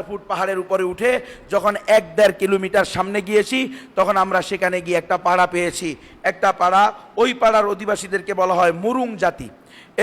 Foot পাহাড়ের উপরে উঠে যখন 1-1.5 কিলোমিটার সামনে গিয়েছি তখন আমরা সেখানে গিয়ে একটা পাড়া পেয়েছি। একটা পাড়া, ওই পাড়ার অধিবাসীদেরকে বলা হয় মুরুং জাতি।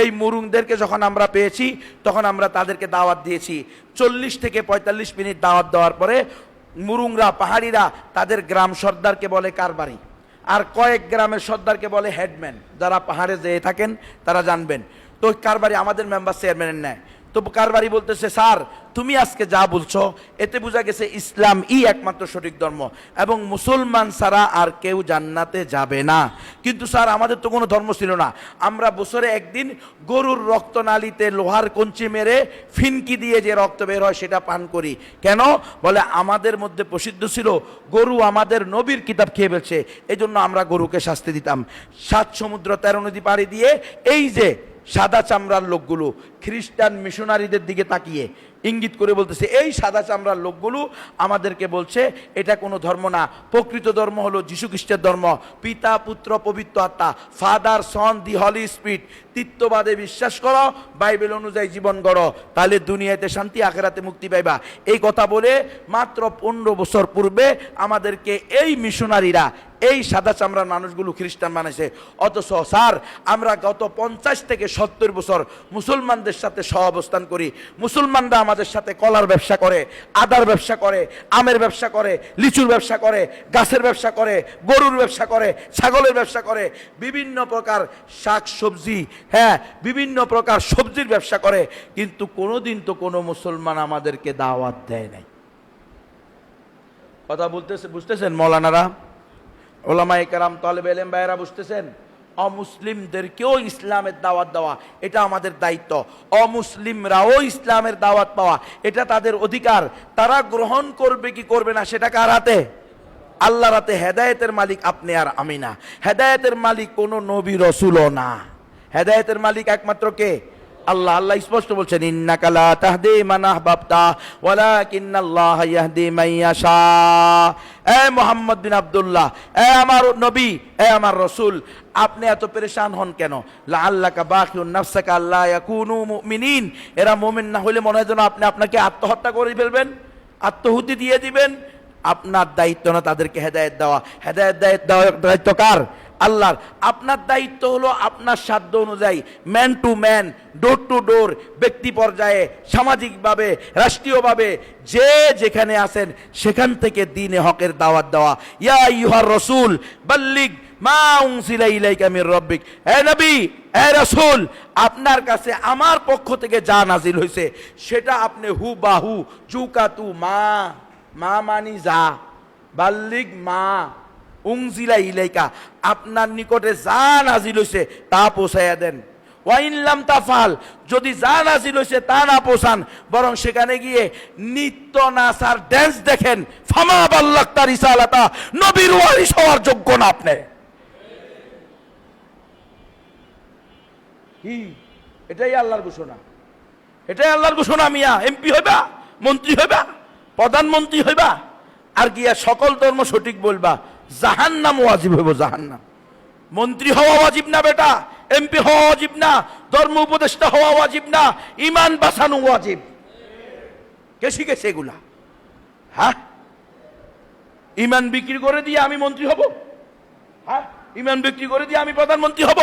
এই মুরুংদেরকে যখন আমরা পেয়েছি তখন আমরা তাদেরকে দাওয়াত দিয়েছি। 40 থেকে 45 মিনিট দাওয়াত দেওয়ার পরে মুরুংরা, পাহাড়িরা তাদের গ্রাম সর্দারকে বলে কারবারি, আর কয়েক গ্রামের সর্দারকে বলে হেডম্যান। যারা পাহাড়ে যেয়ে থাকেন তারা জানবেন। তো কারবারি আমাদের মেম্বার চেয়ারম্যানের নেয়। তো কারবারি বলতেছে, স্যার তুমি আজকে যা বলছো এতে বোঝা গেছে ইসলাম একমাত্র সঠিক ধর্ম এবং মুসলমান ছাড়া আর কেউ জান্নাতে যাবে না। কিন্তু স্যার আমাদের তো কোনো ধর্ম ছিল না, আমরা বছরে একদিন গরুর রক্তনালীতে লোহার কঞ্চি মেরে ফিনকি দিয়ে যে রক্ত বের হয় সেটা পান করি। কেন? বলে আমাদের মধ্যে প্রসিদ্ধ ছিল গরু আমাদের নবীর কিতাব খেয়ে ফেলছে, এই জন্য আমরা গরুকে শাস্তি দিতাম। 7 সমুদ্র 13 নদী পাড়ি দিয়ে এই যে সাদা চামড়ার লোকগুলো খ্রিস্টান মিশনারিদের দিকে তাকিয়ে ইঙ্গিত করে বলতেছে, এই সাদা চামড়ার লোকগুলো আমাদেরকে বলছে এটা কোনো ধর্ম না, প্রকৃত ধর্ম হলো যীশু খ্রিস্টের ধর্ম। পিতা, পুত্র, পবিত্র আত্মা, ফাদার, সন, দি হলি স্পিরিট, তৃত্ববাদে বিশ্বাস করো, বাইবেল অনুযায়ী জীবন গড়ো, তাহলে দুনিয়াতে শান্তি, আখেরাতে মুক্তি পাইবা। এই কথা বলে মাত্র 15 বছর পূর্বে আমাদেরকে এই মিশনারিরা, এই সাদা চামড়ার মানুষগুলো খ্রিস্টান বানাইছে। অথচ স্যার আমরা গত 50 থেকে 70 বছর মুসলমানদের সাথে সহাবস্থান করি। মুসলমানরা আমাদের সাথে কলার ব্যবসা করে, আদার ব্যবসা করে, আমের ব্যবসা করে, লিচুর ব্যবসা করে, গাছের ব্যবসা করে, গরুর ব্যবসা করে, ছাগলের ব্যবসা করে, বিভিন্ন প্রকার শাক সবজি, বিভিন্ন প্রকার সবজির ব্যবসা করে। কিন্তু কোনোদিন তো কোনো মুসলমান আমাদেরকে দাওয়াত দেয় নাই। কথা বুঝতেছেন মৌলানারা, ওলামায়ে কেরাম, তালেবে ইলম ভাইয়েরা বুঝতেছেন? অমুসলিমদেরকেও ইসলামের দাওয়াত দেওয়া এটা আমাদের দায়িত্ব। অমুসলিমরাও ইসলামের দাওয়াত পাওয়া এটা তাদের অধিকার। তারা গ্রহণ করবে কি করবে না সেটা কার হাতে? আল্লাহর হাতে। হেদায়েতের মালিক আপনি আর আমি না। হেদায়েতের মালিক কোনো নবী রসুলও না। হেদায়েতের মালিক একমাত্র কে? আল্লাহ। আল্লাহ স্পষ্ট বলছেন, ইন্নাকা লা তাহদি মান আহবাবতা ওয়ালাকিন্নাল্লাহা ইয়াহদি মান ইয়াশা। এ মুহাম্মদ বিন আব্দুল্লাহ, এ আমার নবী, এ আমার রাসূল, আপনি এত পেরেশান হন কেন? লাআল্লাকা বাখিউন নাফসাকা আল্লা ইয়াকুনু মুমিনিন। এরা মুমিন না হলে মনে হয় যেন আপনি আপনাকে আত্মহত্যা করে ফেলবেন, আত্মহুতি দিয়ে দিবেন। আপনার দায়িত্ব না তাদেরকে হেদায়েত দেওয়া। হেদায়েত দেওয়ার দায়িত্ব কার? আল্লাহর। আপনার দায়িত্ব হলো আপনার সাধ্য অনুযায়ী man to man, door to door, ব্যক্তি পর্যায়ে, সামাজিকভাবে, রাষ্ট্রীয়ভাবে যে যেখানে আছেন সেখান থেকে দ্বীনে হকের দাওয়াত দেওয়া। ইয়া আইয়ুহার রাসূল বাল্লিগ মা উনজিলা ইলাইকা মির রাব্বিক। হে নবী, হে রাসূল, আপনার কাছে আমার পক্ষ থেকে যা নাজিল হয়েছে সেটা আপনি হুবাহু, জুকাতু মা, মা মানি যা, বাল্লিগ মা উনজিলা ইলাইকা, আপনার নিকটে যা নাজিল হইছে তা পৌঁছাইয়া দেন। ওয়াইন লাম তাফাল, যদি যা নাজিল হইছে তা না পৌঁছান, বরং সেখানে গিয়ে নৃত্য নাচার ড্যান্স দেখেন, ফামা বাল্লাগতা রিসালাতা, নবীর ওয়ারিস হওয়ার যোগ্য না আপনি। কি? এটাই আল্লাহর ঘোষণা। এটাই আল্লাহর ঘোষণা। মিয়া এমপি হইবা, মন্ত্রী হইবা, প্রধানমন্ত্রী হইবা, আর গিয়া সকল ধর্ম সঠিক বলবা, জাহান্নাম ওয়াজিব হইব। জাহান্নাম। মন্ত্রী হওয়া ওয়াজিব না বেটা, এমপি হওয়া ওয়াজিব না, ধর্ম উপদেষ্টা হওয়া ওয়াজিব না, ইমান বাঁচানো ওয়াজিব। কে শিখেছে এগুলা? হ্যাঁ, ইমান বিক্রি করে দিয়ে আমি মন্ত্রী হব? হ্যাঁ, ইমান বিক্রি করে দিয়ে আমি প্রধানমন্ত্রী হব?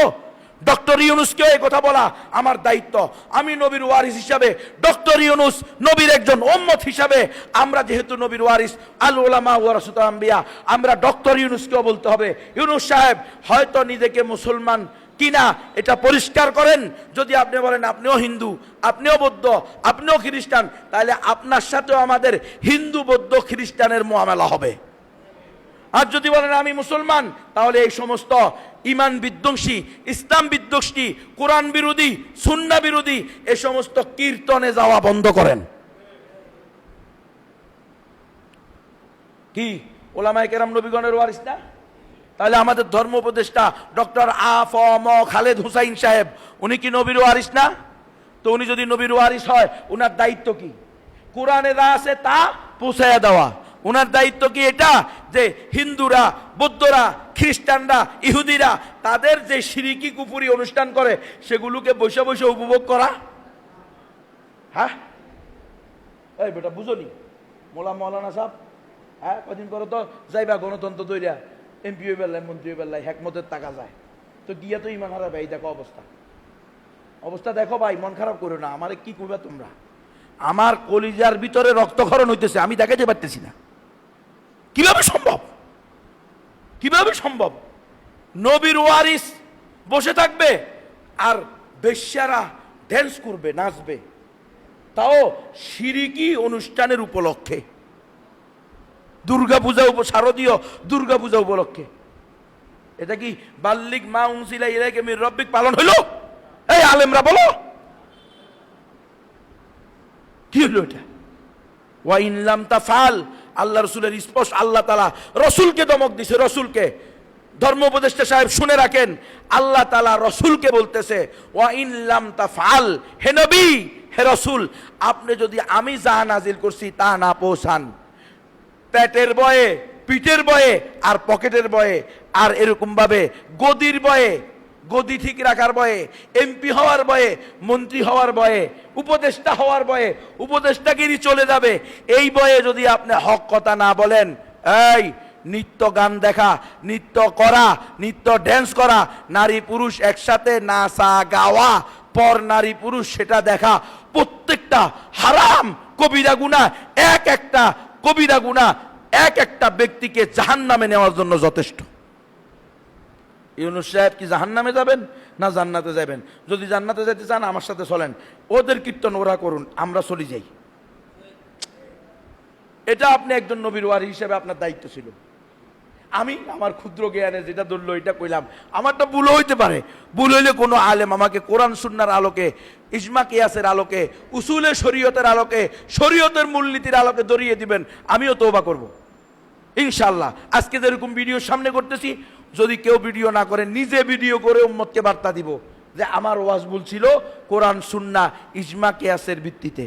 ডক্টর ইউনুসকে এই কথা বলা আমার দায়িত্ব। আমি নবীর ওয়ারিস হিসাবে, ডক্টর ইউনুস নবীর একজন উম্মত হিসাবে, আমরা যেহেতু নবীর ওয়ারিস, আল উলামা ওয়ারাসাতুল আম্বিয়া, আমরা ডক্টর ইউনুসকেও বলতে হবে, ইউনুস সাহেব হয়তো নিজেকে মুসলমান কিনা এটা পরিষ্কার করেন। যদি আপনি বলেন আপনিও হিন্দু, আপনিও বৌদ্ধ, আপনিও খ্রিস্টান, তাহলে আপনার সাথেও আমাদের হিন্দু, বৌদ্ধ, খ্রিস্টানের মুআমালা হবে। আর যদি বলেন আমি মুসলমান, তাহলে এই সমস্ত ইমান বিধ্বংসী, ইসলাম বিধ্বংসী, কোরআন বিরোধী, সুন্নাহ বিরোধী এই সমস্ত কীর্তনে যাওয়া বন্ধ করেন। কি ওলামায়ে কেরাম নবীগণের ওয়ারিস না? তাহলে আমাদের ধর্ম উপদেষ্টা ডক্টর আ.ফ.ম. খালেদ হুসাইন সাহেব, উনি কি নবীর ওয়ারিস না? তো উনি যদি নবীর ওয়ারিস হয়, উনার দায়িত্ব কি? কোরআনে যা আছে তা পৌঁছায়া দেওয়া। ওনার দায়িত্ব কি এটা যে হিন্দুরা, বৌদ্ধরা, খ্রিস্টানরা, ইহুদিরা তাদের যে শিরকি কুফরি অনুষ্ঠান করে সেগুলোকে বসে বসে উপভোগ করা? হ্যাঁ, এই বেটা বুঝনি মৌলানা সাহেব, হ্যাঁ কদিন পরে তো যাইবা গণতন্ত্র তৈরিয়া এমপি হয়ে বেলায় মন্ত্রী হয়ে বেলায় হেকমতের টাকা যায়, তো গিয়া তো ইমান হারাবে। এই দেখো অবস্থা দেখো ভাই, মন খারাপ করো না। আমারে কি করবে তোমরা? আমার কলিজার ভিতরে রক্তক্ষরণ হইতেছে, আমি দেখাতে পারতেছি না। কিভাবে সম্ভব? নবীর ওয়ারিস বসে থাকবে আর বেশ্যারা ড্যান্স করবে, নাচবে, তাও শিরিকি অনুষ্ঠানের উপলক্ষে, শারদীয় দুর্গা পূজা উপলক্ষে। এটা কি বাল্লিক মা উনসিলা ইলাইকা মির রব্বিক পালন হইল? এই আলেমরা বলো, কি হলো এটা? ওয়া ইন লাম তাফআল, আল্লাহ রাসূলের স্পষ্ট, আল্লাহ তাআলা রাসূলকে ধমক দিছে। রাসূলকে, ধর্ম উপদেষ্টা সাহেব শুনে রাখেন, আল্লাহ তাআলা রাসূলকে বলতেছে ওয়া ইন লাম তাফআল, হে নবী, হে রাসূল, আপনি যদি আমি যা নাজিল করছি তা না পৌঁছান, পেটের বয়ে, পিঠের বয়ে আর পকেটের বয়ে আর এরকম ভাবে গদির বয়ে, গদি ঠিক রাখার বয়ে, এমপি হওয়ার বয়ে, মন্ত্রী হওয়ার বয়ে, উপদেষ্টা হওয়ার বয়ে, উপদেষ্টাগিরি চলে যাবে, এই বয়ে যদি আপনি হক কথা না বলেন, এই নৃত্য গান দেখা, নৃত্য করা, নৃত্য ড্যান্স করা, নারী পুরুষ একসাথে নাচা গাওয়া, পর নারী পুরুষ সেটা দেখা, প্রত্যেকটা হারাম কবিরা গুনাহ, এক একটা কবিরা গুনাহ এক একটা ব্যক্তিকে জাহান্নামে নেওয়ার জন্য যথেষ্ট। ইউনূস সাহেব কি জাহান্নামে যাবেন না জান্নাতে যাবেন? যদি জান্নাতে যেতে চান আমার সাথে চলেন, ওদের কীর্তন ওরা করুন, আমরা চলে যাই। এটা আপনি একজন নবীর ওয়ারি হিসেবে আপনার দায়িত্ব ছিল। আমি আমার ক্ষুদ্র জ্ঞানে যেটা ধরলো এটা কইলাম, আমারটা ভুল হইতে পারে। ভুল হইলে কোনো আলেম আমাকে কোরআন সুন্নাহর আলোকে, ইজমা কিয়াসের আলোকে, উসুলে শরীয়তের আলোকে, শরীয়তের মূলনীতির আলোকে ধরিয়ে দিবেন, আমিও তওবা করব ইনশাআল্লাহ। আজকে যেরকম ভিডিও সামনে করতেছি, যদি কেউ ভিডিও না করে, নিজে ভিডিও করে উম্মতকে বার্তা দিব যে আমার ওয়াজ ভুল ছিল কোরআন সুন্নাহ ইজমা কিয়াসের ভিত্তিতে।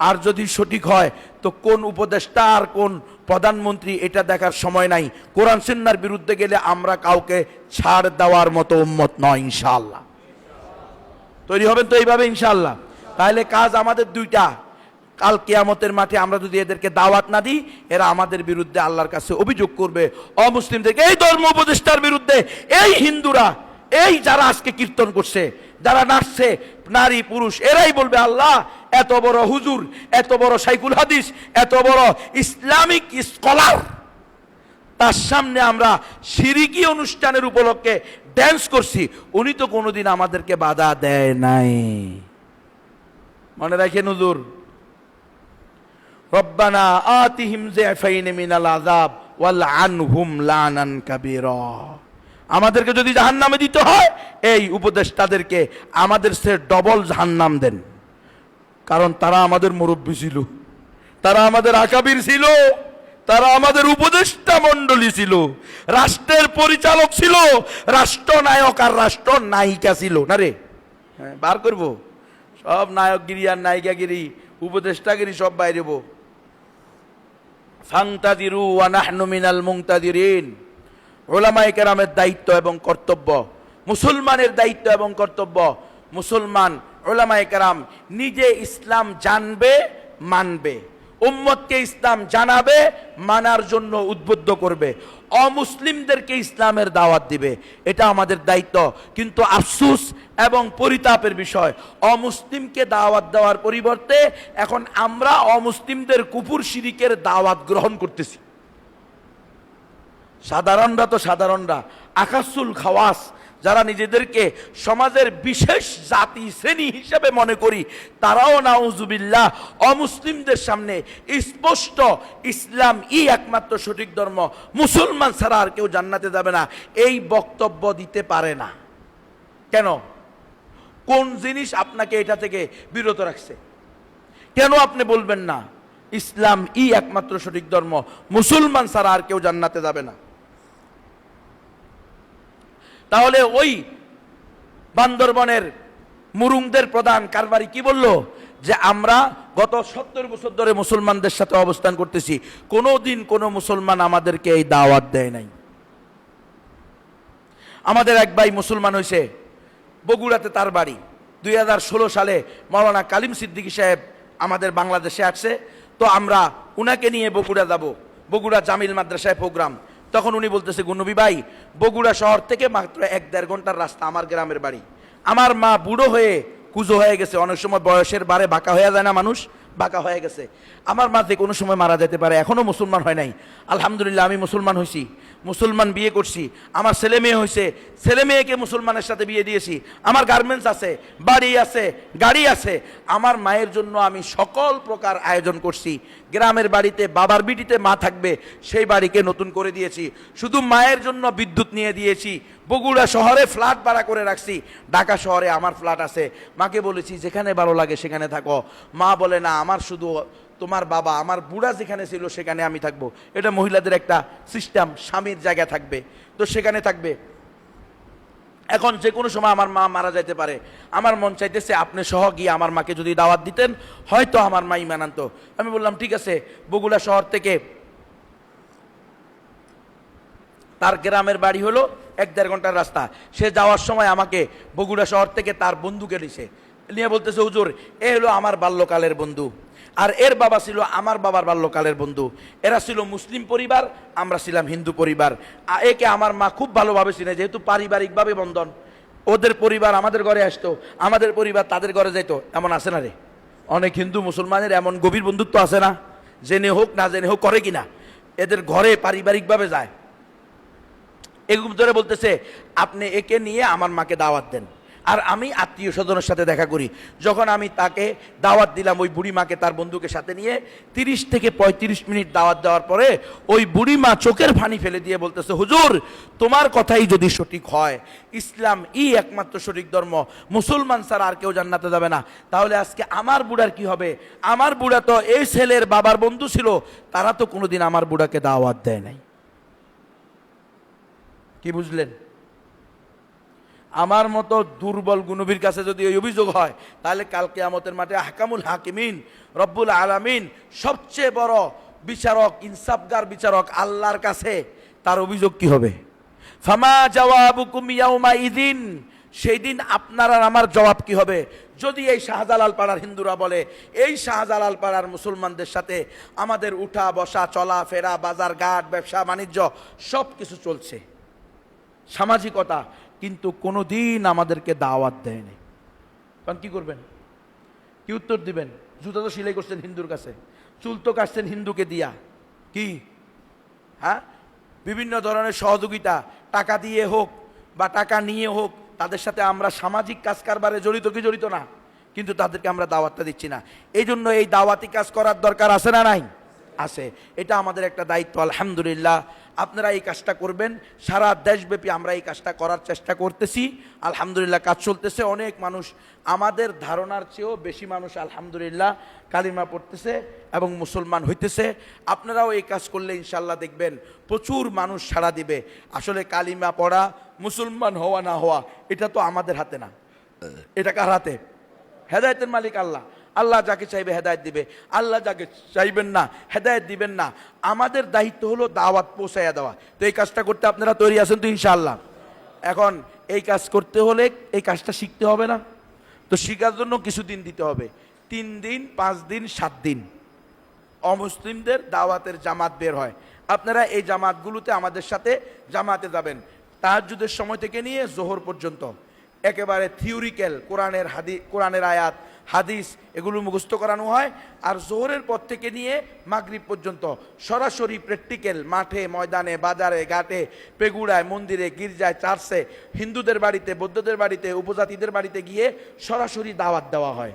আর যদি সঠিক হয় তো কোন উপদেষ্টা আর কোন প্রধানমন্ত্রী এটা দেখার সময় নাই। কোরআন সুন্নাহর বিরুদ্ধে গেলে আমরা কাউকে ছাড় দেওয়ার মতো উম্মত নয় ইনশাআল্লাহ। তৈরি হবেন তো এইভাবে ইনশাআল্লাহ? তাহলে কাজ আমাদের দুইটা। কাল কিয়ামতের মাঠে আমরা যদি এদেরকে দাওয়াত না দিই, এরা আমাদের বিরুদ্ধে আল্লাহর কাছে অভিযোগ করবে, অমুসলিমদেরকে, এই ধর্ম উপদেষ্টার বিরুদ্ধে, এই হিন্দুরা, এই যারা আজকে কীর্তন করছে, যারা নাচছে, নারী পুরুষ, এরাই বলবে আল্লাহ এত বড় হুজুর, এত বড় শাইখুল হাদিস, এত বড় ইসলামিক স্কলার, তার সামনে আমরা শিরকি অনুষ্ঠানের উপলক্ষে ড্যান্স করছি, উনি তো কোনোদিন আমাদেরকে বাধা দেয় নাই। মনে রাখেন হুজুর, রব্বানা আতিহিম যিফাইনি মিনাল আযাব ওয়াল আনহুম লানান কাবীরা। আমাদেরকে যদি জাহান্নামে দিতে হয়, এই উপদেষ্টাদেরকে আমাদের সে ডবল জাহান্নাম দেন, কারণ তারা আমাদের মুরব্বী ছিল, তারা আমাদের আকাবির ছিল, তারা আমাদের উপদেষ্টা মণ্ডলী ছিল, রাষ্ট্রের পরিচালক ছিল, রাষ্ট্রনায়ক আর রাষ্ট্র নায়িকা ছিল না রে? হ্যাঁ, বার করবো সব নায়কগিরি আর নায়িকাগিরি, উপদেষ্টাগিরি সব বাইরেব। ফান্তাদিরু ওয়া নাহনু মিনাল মুনতাদিরিন। উলামায়ে কেরামের দায়িত্ব এবং কর্তব্য, মুসলমানের দায়িত্ব এবং কর্তব্য, মুসলমান উলামায়ে কেরাম নিজে ইসলাম জানবে, মানবে, উম্মতকে ইসলাম জানাবে, মানার জন্য উদ্বুদ্ধ করবে, অমুসলিমদেরকে ইসলামের দাওয়াত দিবে। এটা আমাদের দায়িত্ব। কিন্তু আফসোস এবং পরিতাপের বিষয়, অমুসলিমকে দাওয়াত দেওয়ার পরিবর্তে এখন আমরা অমুসলিমদের কুফর শিরিকের দাওয়াত গ্রহণ করতেছি। সাধারণরা তো সাধারণরা, আকাসুল খাওয়াস, যারা নিজেদেরকে সমাজের বিশেষ জাতি শ্রেণী হিসেবে মনে করি, তারাও নাউজুবিল্লাহ অমুসলিমদের সামনে স্পষ্ট ইসলাম একমাত্র সঠিক ধর্ম, মুসলমান ছাড়া আর কেউ জান্নাতে যাবে না, এই বক্তব্য দিতে পারে না। কেন? কোন জিনিস আপনাকে এটা থেকে বিরত রাখছে? কেন আপনি বলবেন না ইসলাম একমাত্র সঠিক ধর্ম, মুসলমান ছাড়া আর কেউ জান্নাতে যাবে না? তাহলে ওই বান্দরবনের মুরুংদের প্রধান কারবারি কি বলল? যে আমরা গত 70 বছর ধরে মুসলমানদের সাথে অবস্থান করতেছি, কোনোদিন কোনো মুসলমান আমাদেরকে এই দাওয়াত দেয় নাই। আমাদের এক ভাই মুসলমান হয়েছে, বগুড়াতে তার বাড়ি। 2016 সালে মাওলানা কালিম সিদ্দিকী সাহেব আমাদের বাংলাদেশে আসছে। তো আমরা উনাকে নিয়ে বগুড়া যাব, বগুড়া জামিল মাদ্রাসায় প্রোগ্রাম। তখন উনি বলতেছে, গুনবী ভাই, বগুড়া শহর থেকে মাত্র 1-1.5 ঘন্টার রাস্তা আমার গ্রামের বাড়ি। আমার মা বুড়ো হয়ে কুজো হয়ে গেছে, অনেক সময় বয়সের বারে বাঁকা হয়ে যায় না মানুষ, বাঁকা হয়ে গেছে। আমার মা যে কোনো সময় মারা যেতে পারে, এখনো মুসলমান হয় নাই। আলহামদুলিল্লাহ আমি মুসলমান হয়েছি, মুসলমান বিয়ে করছি, আমার ছেলে মেয়ে হয়েছে, ছেলে মেয়েকে মুসলমানের সাথে বিয়ে দিয়েছি, আমার গার্মেন্টস আছে, বাড়ি আছে, গাড়ি আছে। আমার মায়ের জন্য আমি সকল প্রকার আয়োজন করছি। গ্রামের বাড়িতে বাবার বিটিতে মা থাকবে, সেই বাড়িকে নতুন করে দিয়েছি। শুধু মায়ের জন্য বিদ্যুৎ নিয়ে দিয়েছি। বগুড়া শহরে ফ্ল্যাট ভাড়া করে রাখছি, ঢাকা শহরে আমার ফ্ল্যাট আছে। মাকে বলেছি যেখানে ভালো লাগে সেখানে থাকো। মা বলে না, আমার শুধু তোমার বাবা, আমার বুড়া যেখানে ছিল সেখানে আমি থাকবো। এটা মহিলাদের একটা সিস্টেম, স্বামীর জায়গা থাকবে তো সেখানে থাকবে। এখন যে কোনো সময় আমার মা মারা যাইতে পারে। আমার মন চাইতেছে আপনি সহ গিয়ে আমার মাকে যদি দাওয়াত দিতেন, হয়তো আমার মা ঈমান আনতো। আমি বললাম ঠিক আছে। বগুড়া শহর থেকে তার গ্রামের বাড়ি হলো 1-1.5 ঘন্টার রাস্তা। সে যাওয়ার সময় আমাকে বগুড়া শহর থেকে তার বন্ধুকে নিয়ে বলতেছে, হুজুর এ হলো আমার বাল্যকালের বন্ধু, আর এর বাবা ছিল আমার বাবার বাল্যকালের বন্ধু। এরা ছিল মুসলিম পরিবার, আমরা ছিলাম হিন্দু পরিবার। একে আমার মা খুব ভালোভাবে চিনে, যেহেতু পারিবারিকভাবে বন্ধন। ওদের পরিবার আমাদের ঘরে আসতো, আমাদের পরিবার তাদের ঘরে যেত। এমন আছে না রে? অনেক হিন্দু মুসলমানের এমন গভীর বন্ধুত্ব আছে না, জেনে হোক না জেনে হোক করে কিনা, এদের ঘরে পারিবারিকভাবে যায়। এরকম ধরে বলতেছে, আপনি একে নিয়ে আমার মাকে দাওয়াত দেন, আর আমি আত্মীয় স্বজনের সাথে দেখা করি। যখন আমি তাকে দাওয়াত দিলাম, ওই বুড়ি মাকে তার বন্ধুকে সাথে নিয়ে 30 থেকে 35 মিনিট দাওয়াত দেওয়ার পরে ওই বুড়ি মা চোখের পানি ফেলে দিয়ে বলতেছে, হুজুর তোমার কথাই যদি সঠিক হয়, ইসলাম একমাত্র সঠিক ধর্ম, মুসলমান ছাড়া আর কেউ জান্নাতে যাবে না, তাহলে আজকে আমার বুড়ার কি হবে? আমার বুড়া তো এই ছেলের বাবার বন্ধু ছিল, তারা তো কোনোদিন আমার বুড়াকে দাওয়াত দেয় নাই। কি বুঝলেন? আমার মতো দুর্বল গুনবীর কাছে যদি ওই অভিযোগ হয়, তাহলে কাল কিয়ামতের মাঠে আহকামুল হাকিমিন রব্বুল আলামিন, সবচেয়ে বড় বিচারক, ইনসাফগার বিচারক আল্লাহর কাছে তার অভিযোগ কি হবে? ফামা জাওয়াবুকুম ইয়াউমা ইযিন, সেই দিন আপনার আর আমার জবাব কি হবে? যদি এই শাহজালাল পাড়ার হিন্দুরা বলে, এই শাহজালাল পাড়ার মুসলমানদের সাথে আমাদের উঠা বসা, চলা ফেরা, বাজার ঘাট, ব্যবসা বাণিজ্য সব কিছু চলছে, সামাজিকতা, কিন্তু কোনোদিন আমাদেরকে দাওয়াত দেয়নি, কারণ কি করবেন? কি উত্তর দিবেন? জুতা তো সেলাই করছেন হিন্দুর কাছে, চুল তো কাটছেন হিন্দুকে দিয়া, কি হ্যাঁ, বিভিন্ন ধরনের সহযোগিতা, টাকা দিয়ে হোক বা টাকা নিয়ে হোক, তাদের সাথে আমরা সামাজিক কাজ কারবারে জড়িত কি জড়িত না, কিন্তু তাদেরকে আমরা দাওয়াতটা দিচ্ছি না। এই জন্য এই দাওয়াতি কাজ করার দরকার আছে না নাই? আছে। এটা আমাদের একটা দায়িত্ব। আলহামদুলিল্লাহ আপনারা এই কাজটা করবেন, সারা দেশব্যাপী আমরা এই কাজটা করার চেষ্টা করতেছি। আলহামদুলিল্লাহ কাজ চলতেছে। অনেক মানুষ, আমাদের ধারণার চেয়েও বেশি মানুষ আলহামদুলিল্লাহ কালিমা পড়তেছে এবং মুসলমান হইতেছে। আপনারাও এই কাজ করলে ইনশাল্লাহ দেখবেন প্রচুর মানুষ সাড়া দিবে। আসলে কালিমা পড়া, মুসলমান হওয়া না হওয়া, এটা তো আমাদের হাতে না, এটা কার হাতে? হেদায়েতের মালিক আল্লাহ। আল্লাহ যাকে চাইবে হেদায়েত দিবে, আল্লাহ যাকে চাইবেন না হেদায়েত দিবেন না। আমাদের দায়িত্ব হলো দাওয়াত পৌঁছাইয়া দেওয়া। তো এই কাজটা করতে আপনারা তৈরি আছেন তো ইনশাআল্লাহ? এখন এই কাজ করতে হলে এই কাজটা শিখতে হবে না? তো শিখার জন্য কিছুদিন দিতে হবে, 3 দিন 5 দিন 7 দিন। অমুসলিমদের দাওয়াতের জামাত বের হয়, আপনারা এই জামাতগুলোতে আমাদের সাথে জামাতে যাবেন। তাহাজ্জুদের সময় থেকে নিয়ে জোহর পর্যন্ত একেবারে থিওরিক্যাল কোরআনের আয়াত, হাদিস এগুলো মুখস্থ করানো হয়। আর জোহরের পর থেকে নিয়ে মাগরিব পর্যন্ত সরাসরি প্র্যাকটিক্যাল, মাঠে ময়দানে, বাজারে ঘাটে, পেগুড়ায়, মন্দিরে, গির্জায়, চার্চে, হিন্দুদের বাড়িতে, বৌদ্ধদের বাড়িতে, উপজাতিদের বাড়িতে গিয়ে সরাসরি দাওয়াত দেওয়া হয়।